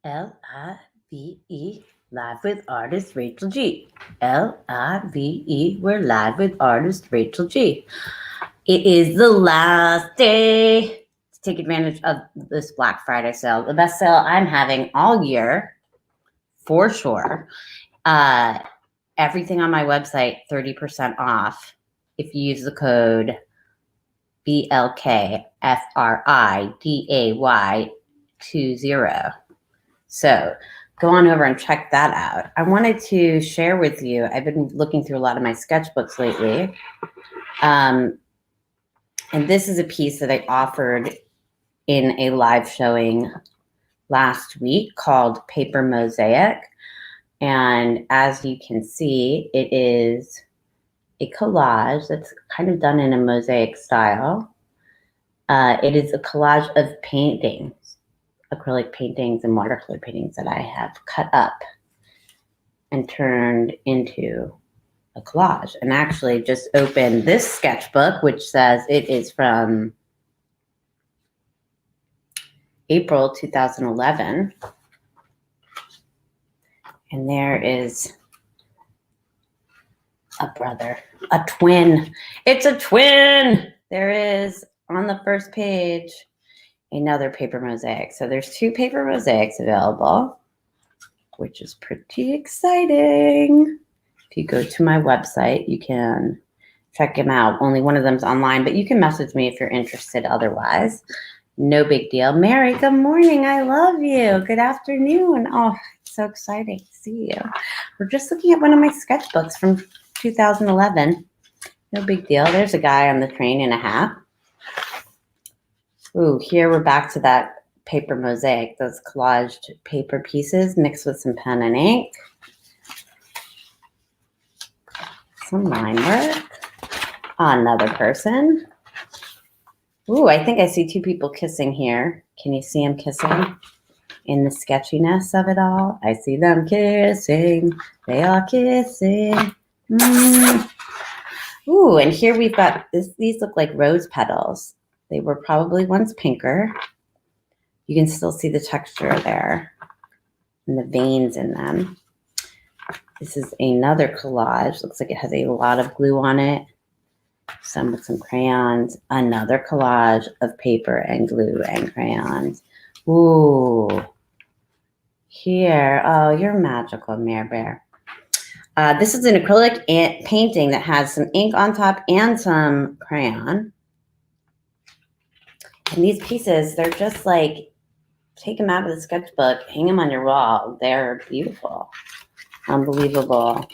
Live, live with artist Rachel G. Live, we're live with artist Rachel G. It is the last day to take advantage of this Black Friday sale, the best sale I'm having all year, for sure. Everything on my website, 30% off if you use the code BLKFRIDAY20. So go on over and check that out. I wanted to share with you, I've been looking through a lot of my sketchbooks lately. And this is a piece that I offered in a live showing last week called Paper Mosaic. And as you can see, it is a collage that's kind of done in a mosaic style. It is a collage of paintings, acrylic paintings and watercolor paintings that I have cut up and turned into a collage. And actually just opened this sketchbook, which says it is from April 2011. And there is a brother, a twin. It's a twin. There is on the first page another paper mosaic. So there's 2 paper mosaics available, which is pretty exciting. If you go to my website, you can check them out. Only one of them's online, but you can message me if you're interested otherwise. No big deal. Mary, good morning. I love you. Good afternoon. Oh, it's so exciting to see you. We're just looking at one of my sketchbooks from 2011. No big deal. There's a guy on the train in a hat. Ooh, here we're back to that paper mosaic, those collaged paper pieces mixed with some pen and ink. Some line work. Another person. Ooh, I think I see 2 people kissing here. Can you see them kissing? In the sketchiness of it all, I see them kissing. They are kissing. Ooh, and here we've got this. These look like rose petals. They were probably once pinker. You can still see the texture there and the veins in them. This is another collage. Looks like it has a lot of glue on it. Some with some crayons. Another collage of paper and glue and crayons. Ooh. Here. Oh, you're magical, Mare Bear. This is an acrylic painting that has some ink on top and some crayon. And these pieces, they're just like, take them out of the sketchbook, hang them on your wall. They're beautiful, unbelievable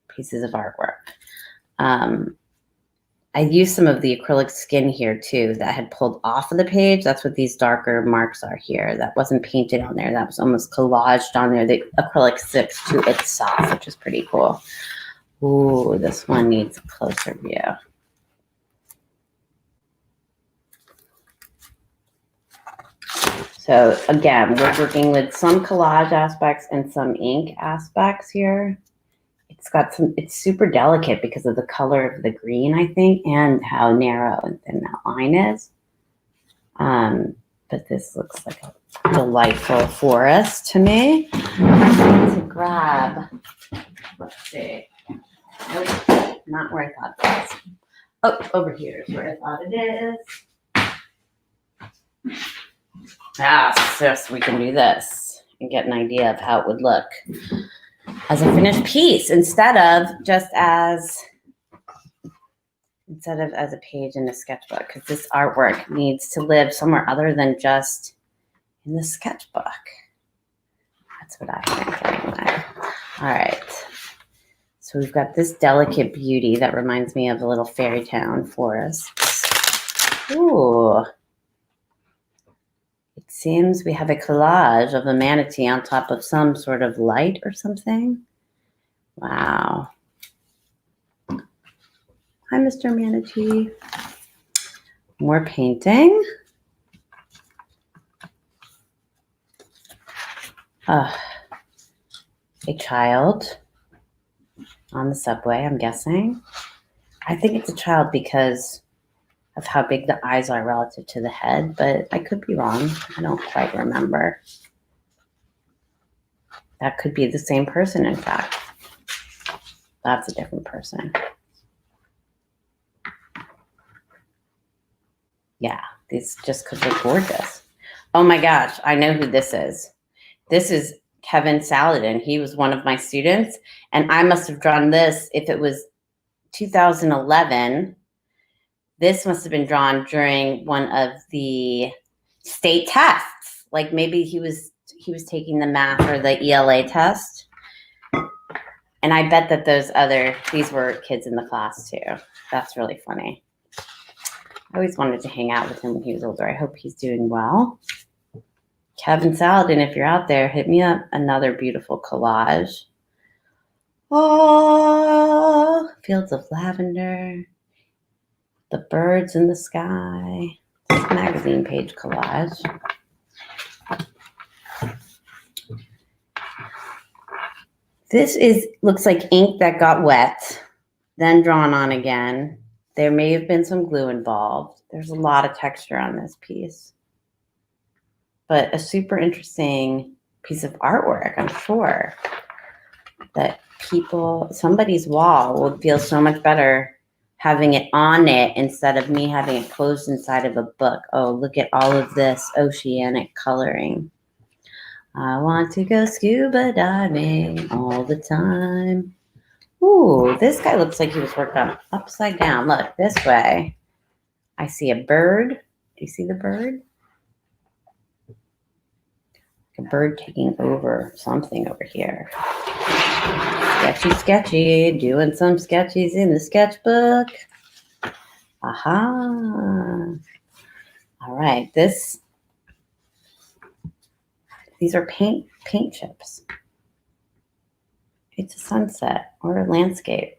pieces of artwork. I used some of the acrylic skin here too that I had pulled off of the page. That's what these darker marks are here. That wasn't painted on there. That was almost collaged on there. The acrylic sticks to itself, which is pretty cool. Ooh, this one needs a closer view. So again, we're working with some collage aspects and some ink aspects here. It's super delicate because of the color of the green, I think, and how narrow and thin that line is. But this looks like a delightful forest to me. To grab, let's see. Nope, not where I thought it was. Oh, over here is where I thought it is. Yes, we can do this and get an idea of how it would look as a finished piece instead of as a page in a sketchbook, because this artwork needs to live somewhere other than just in the sketchbook. That's what I think anyway. All right. So we've got this delicate beauty that reminds me of a little fairy town forest. Ooh. It seems we have a collage of a manatee on top of some sort of light or something. Wow. Hi, Mr. Manatee. More painting. A child on the subway, I'm guessing. I think it's a child because of how big the eyes are relative to the head, but I could be wrong. I don't quite remember. That could be the same person, in fact. That's a different person. Yeah, these just could look gorgeous. Oh my gosh, I know who this is. This is Kevin Saladin. He was one of my students, and I must have drawn this if it was 2011. This must have been drawn during one of the state tests. Like maybe he was taking the math or the ELA test. And I bet that these were kids in the class too. That's really funny. I always wanted to hang out with him when he was older. I hope he's doing well. Kevin Saladin, if you're out there, hit me up. Another beautiful collage. Oh, fields of lavender. The birds in the sky. This magazine page collage. This looks like ink that got wet, then drawn on again. There may have been some glue involved. There's a lot of texture on this piece. But a super interesting piece of artwork, I'm sure. That somebody's wall would feel so much better having it on it instead of me having it closed inside of a book. Oh, look at all of this oceanic coloring. I want to go scuba diving all the time. Ooh, this guy looks like he was worked on upside down. Look, this way. I see a bird. Do you see the bird? A bird taking over something over here. Sketchy, sketchy. Doing some sketchies in the sketchbook. Aha. All right, these are paint chips. It's a sunset or a landscape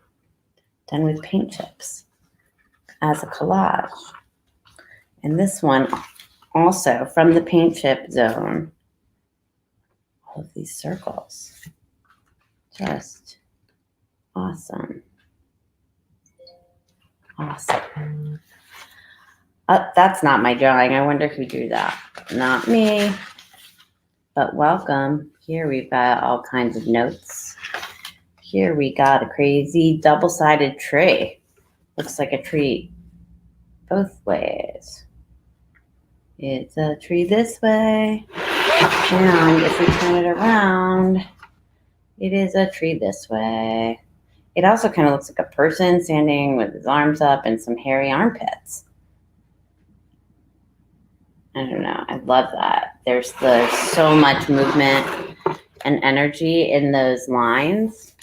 done with paint chips as a collage. And this one also from the paint chip zone. All of these circles. Just awesome. Awesome. That's not my drawing. I wonder who drew that. Not me. But welcome. Here we've got all kinds of notes. Here we got a crazy double-sided tree. Looks like a tree both ways. It's a tree this way. And if we turn it around, it is a tree this way. It also kind of looks like a person standing with his arms up and some hairy armpits. I don't know. I love that. There's so much movement and energy in those lines.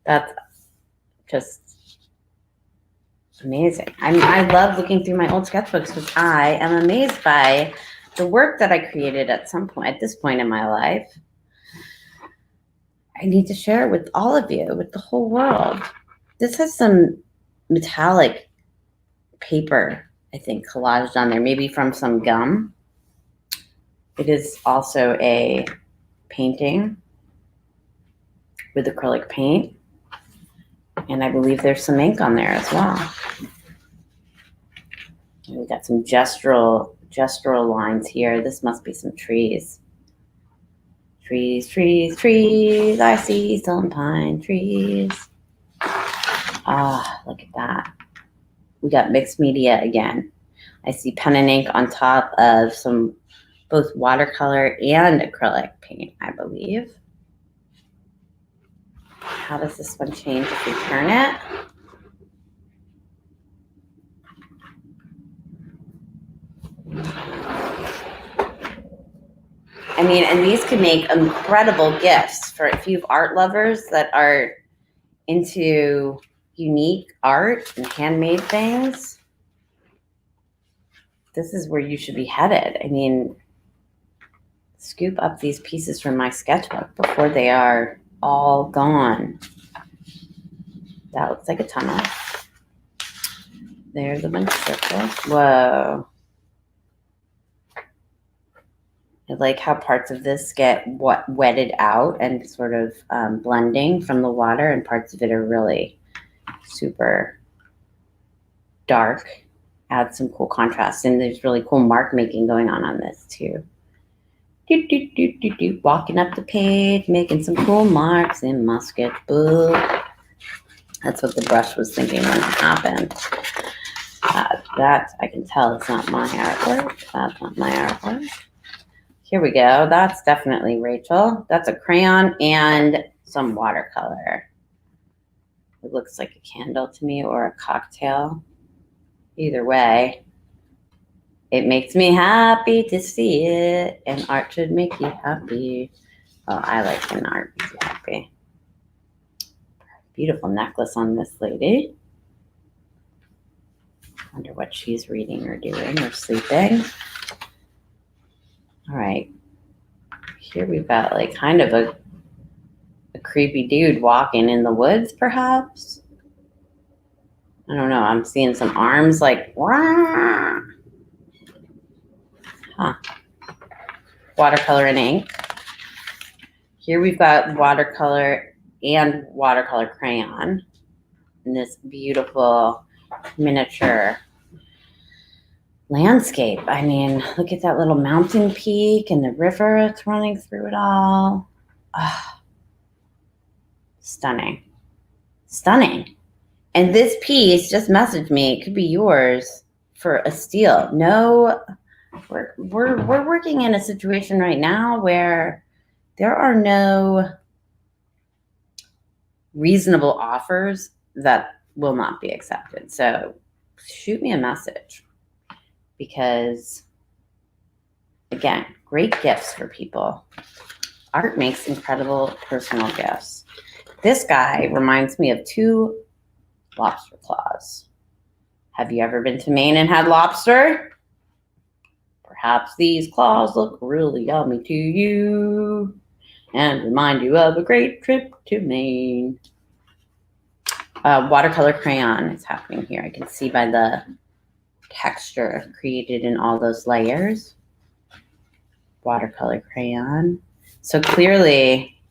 That's just amazing. I love looking through my old sketchbooks because I am amazed by the work that I created at this point in my life. I need to share it with all of you, with the whole world. This has some metallic paper, I think, collaged on there, maybe from some gum. It is also a painting with acrylic paint. And I believe there's some ink on there as well. And we got some gestural lines here. This must be some trees. Trees, trees, trees. I see some pine trees. Ah, look at that. We got mixed media again. I see pen and ink on top of some both watercolor and acrylic paint, I believe. How does this one change if we turn it? I mean, and these could make incredible gifts for a few art lovers that are into unique art and handmade things. This is where you should be headed. I mean, scoop up these pieces from my sketchbook before they are all gone. That looks like a tunnel. There's a bunch of circles. Whoa. I like how parts of this get wetted out and sort of blending from the water, and parts of it are really super dark. Add some cool contrast, and there's really cool mark making going on this too. Walking up the page, making some cool marks in my sketchbook. That's what the brush was thinking when it happened. That I can tell it's not my artwork. That's not my artwork. Here we go. That's definitely Rachel. That's a crayon and some watercolor. It looks like a candle to me or a cocktail. Either way, it makes me happy to see it, and art should make you happy. Oh, I like when art makes you happy. Beautiful necklace on this lady. Wonder what she's reading or doing or sleeping. All right. Here we've got like kind of a creepy dude walking in the woods, perhaps. I don't know. I'm seeing some arms like, wah. Huh. Watercolor and ink. Here we've got watercolor and watercolor crayon in this beautiful miniature landscape. I mean, look at that little mountain peak and the river that's running through it all. Oh, stunning. Stunning. And this piece, just message me, it could be yours for a steal. No, we're working in a situation right now where there are no reasonable offers that will not be accepted. So shoot me a message, because again, great gifts for people. Art makes incredible personal gifts. This guy reminds me of two lobster claws. Have you ever been to Maine and had lobster? Perhaps these claws look really yummy to you and remind you of a great trip to Maine. Watercolor crayon is happening here. I can see by the texture created in all those layers. Watercolor crayon. So clearly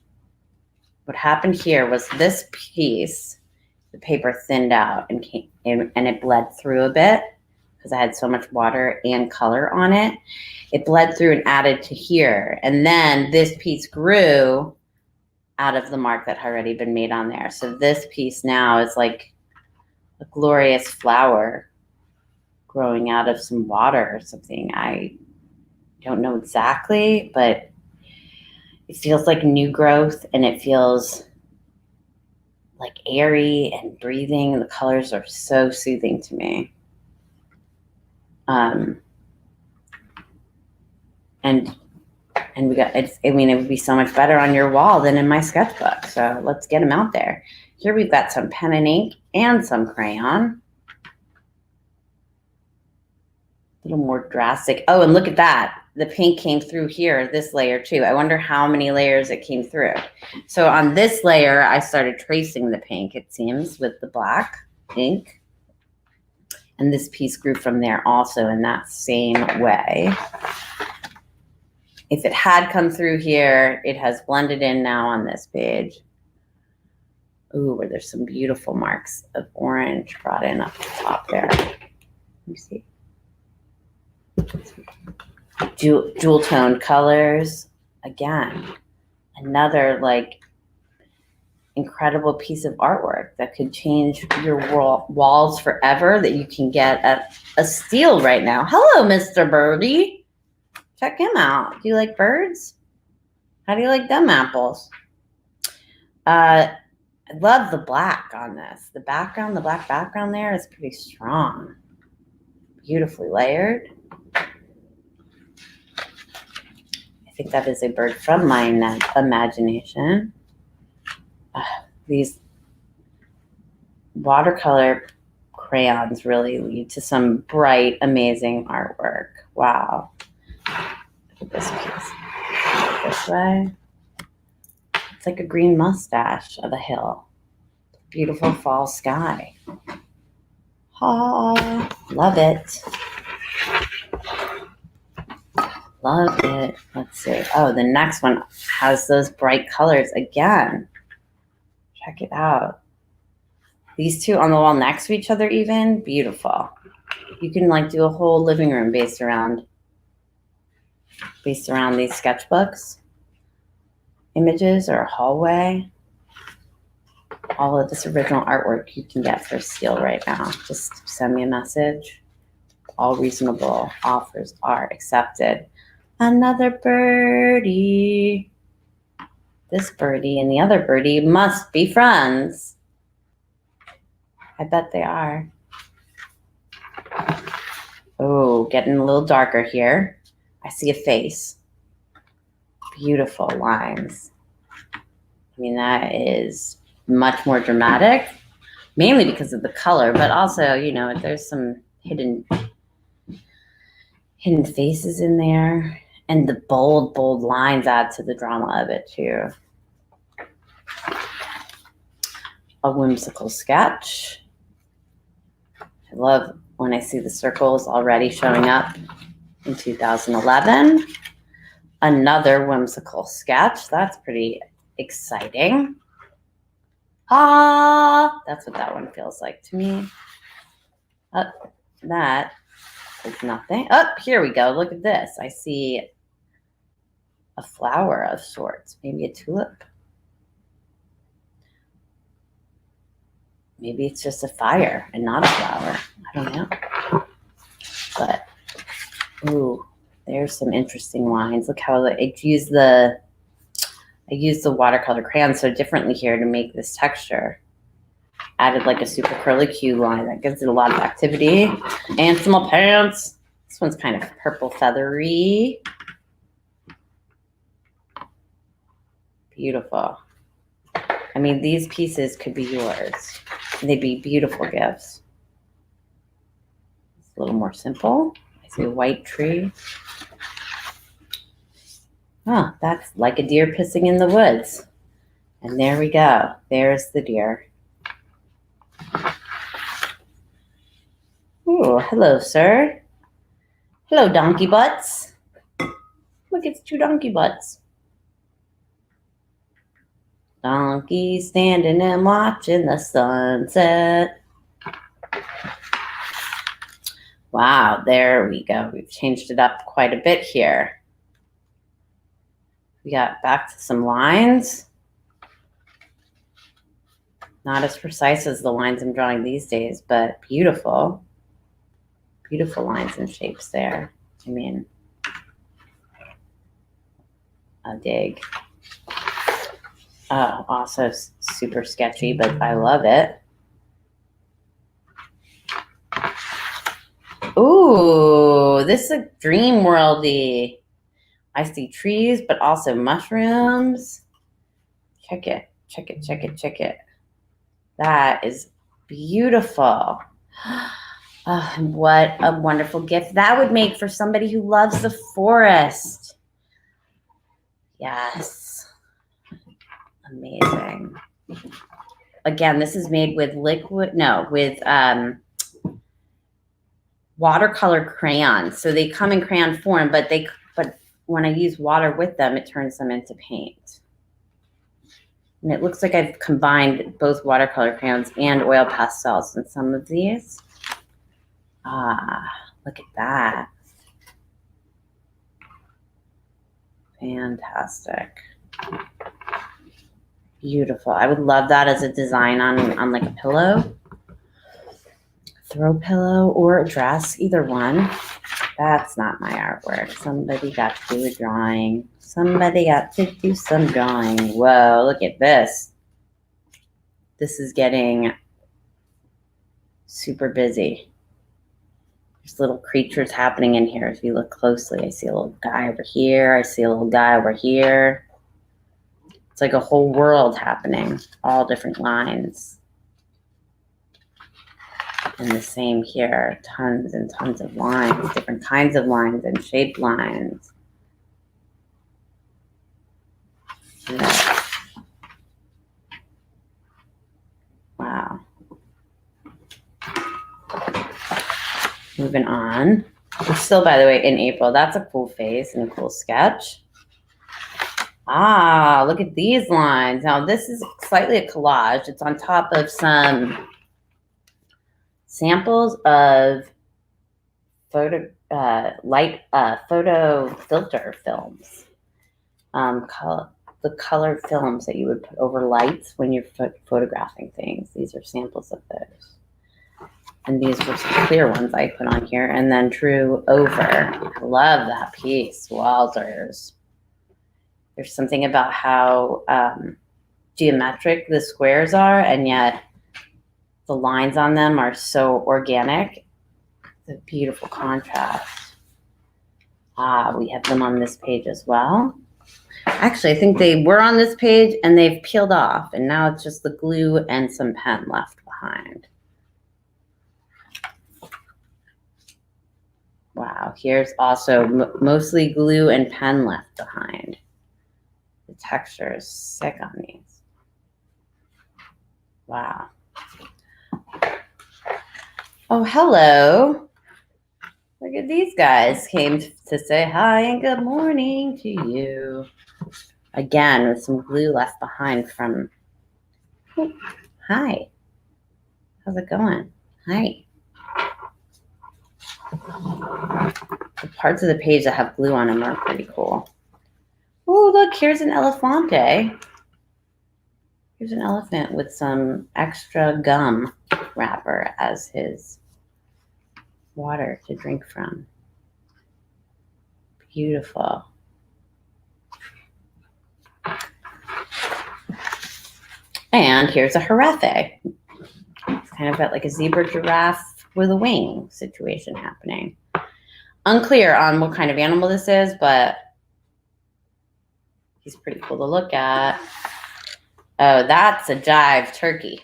what happened here was this piece, the paper thinned out and it bled through a bit because I had so much water and color on it. It bled through and added to here. And then this piece grew out of the mark that had already been made on there. So this piece now is like a glorious flower growing out of some water or something. I don't know exactly, but it feels like new growth, and it feels like airy and breathing. The colors are so soothing to me. And we got, it's, I mean, it would be so much better on your wall than in my sketchbook. So let's get them out there. Here we've got some pen and ink and some crayon. A little more drastic. Oh, and look at that. The pink came through here, this layer too. I wonder how many layers it came through. So on this layer, I started tracing the pink, it seems, with the black ink. And this piece grew from there also in that same way. If it had come through here, it has blended in now on this page. Ooh, where there's some beautiful marks of orange brought in up the top there. Let me see. Jewel toned colors. Again, another like incredible piece of artwork that could change your walls forever, that you can get at a steal right now. Hello, Mr. Birdie. Check him out. Do you like birds? How do you like them apples? I love the black on this. The background, the black background there is pretty strong. Beautifully layered. I think that is a bird from my imagination. These watercolor crayons really lead to some bright, amazing artwork. Wow. Look at this piece. This way. It's like a green mustache of a hill. Beautiful fall sky. Oh, love it. Love it. Let's see. Oh, the next one has those bright colors again. Check it out. These two on the wall next to each other even. Beautiful. You can like do a whole living room based around based around these sketchbooks, images, or a hallway. All of this original artwork you can get for steal right now. Just send me a message. All reasonable offers are accepted. Another birdie. This birdie and the other birdie must be friends. I bet they are. Oh, getting a little darker here. I see a face. Beautiful lines. I mean, that is much more dramatic, mainly because of the color, but also, you know, there's some hidden faces in there. And the bold lines add to the drama of it, too. A whimsical sketch. I love when I see the circles already showing up in 2011. Another whimsical sketch. That's pretty exciting. Ah, that's what that one feels like to me. That is nothing. Oh, here we go. Look at this. I see a flower of sorts, maybe a tulip. Maybe it's just a fire and not a flower. I don't know. But, ooh, there's some interesting lines. Look how I use the watercolor crayon so differently here to make this texture. Added like a super curly Q line that gives it a lot of activity. And some more pants. This one's kind of purple feathery. Beautiful. I mean, these pieces could be yours. They'd be beautiful gifts. It's a little more simple. I see a white tree. Oh, that's like a deer pissing in the woods. And there we go. There's the deer. Oh, hello, sir. Hello, donkey butts. Look, it's two donkey butts. Donkey standing and watching the sunset. Wow, there we go. We've changed it up quite a bit here. We got back to some lines. Not as precise as the lines I'm drawing these days, but beautiful. Beautiful lines and shapes there. I mean, a dig. Oh, also super sketchy, but I love it. Ooh, this is a dream worldy. I see trees, but also mushrooms. Check it, check it, check it, check it. That is beautiful. Oh, what a wonderful gift that would make for somebody who loves the forest. Yes. Amazing. Again, this is made with watercolor crayons. So they come in crayon form, but when I use water with them, it turns them into paint. And it looks like I've combined both watercolor crayons and oil pastels in some of these. Ah, look at that. Fantastic. Beautiful. I would love that as a design on like a pillow. Throw pillow or a dress, either one. That's not my artwork. Somebody got to do a drawing. Somebody got to do some drawing. Whoa, look at this. This is getting super busy. There's little creatures happening in here. If you look closely, I see a little guy over here. I see a little guy over here. It's like a whole world happening, all different lines. And the same here, tons and tons of lines, different kinds of lines and shaped lines. Yeah. Wow. Moving on. We're still, by the way, in April. That's a cool face and a cool sketch. Ah, look at these lines. Now, this is slightly a collage. It's on top of some samples of light photo filter films. The colored films that you would put over lights when you're photographing things. These are samples of those. And these were some clear ones I put on here and then drew over. I love that piece, Walters. There's something about how geometric the squares are, and yet the lines on them are so organic. It's a beautiful contrast. We have them on this page as well. Actually, I think they were on this page and they've peeled off, and now it's just the glue and some pen left behind. Wow, here's also mostly glue and pen left behind. The texture is sick on these. Wow. Oh, hello. Look at these guys came to say hi and good morning to you. Again, with some glue left behind from, oh, hi. How's it going? Hi. The parts of the page that have glue on them are pretty cool. Oh, look, here's an elefante. Here's an elephant with some extra gum wrapper as his water to drink from. Beautiful. And here's a giraffe. It's kind of got like a zebra giraffe with a wing situation happening. Unclear on what kind of animal this is, but he's pretty cool to look at. Oh, that's a jive turkey.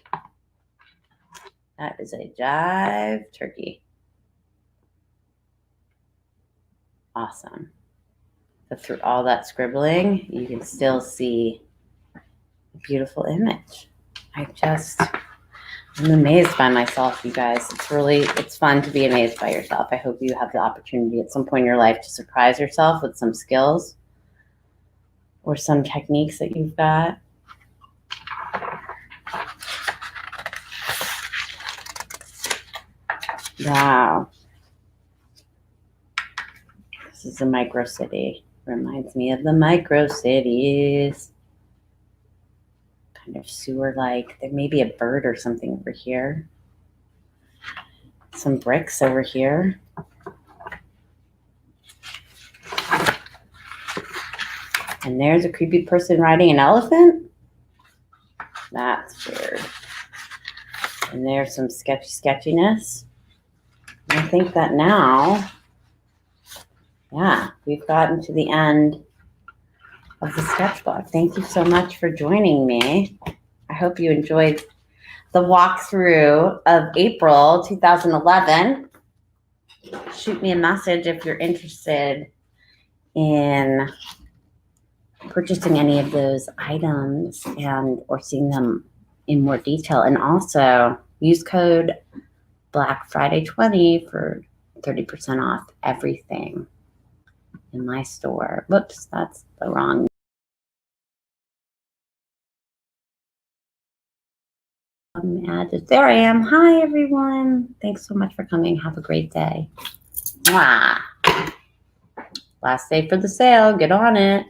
That is a jive turkey. Awesome. But through all that scribbling, you can still see a beautiful image. I'm amazed by myself, you guys. It's fun to be amazed by yourself. I hope you have the opportunity at some point in your life to surprise yourself with some skills or some techniques that you've got. Wow. This is a micro city. Reminds me of the micro cities. Kind of sewer-like. There may be a bird or something over here. Some bricks over here. And there's a creepy person riding an elephant. That's weird. And there's some sketchiness. And I think that now, yeah, we've gotten to the end of the sketchbook. Thank you so much for joining me. I hope you enjoyed the walkthrough of April 2011. Shoot me a message if you're interested in purchasing any of those items or seeing them in more detail. And also use code Black Friday 20 for 30% off everything in my store. Whoops, that's the wrong. There I am. Hi, everyone. Thanks so much for coming. Have a great day. Mwah. Last day for the sale. Get on it.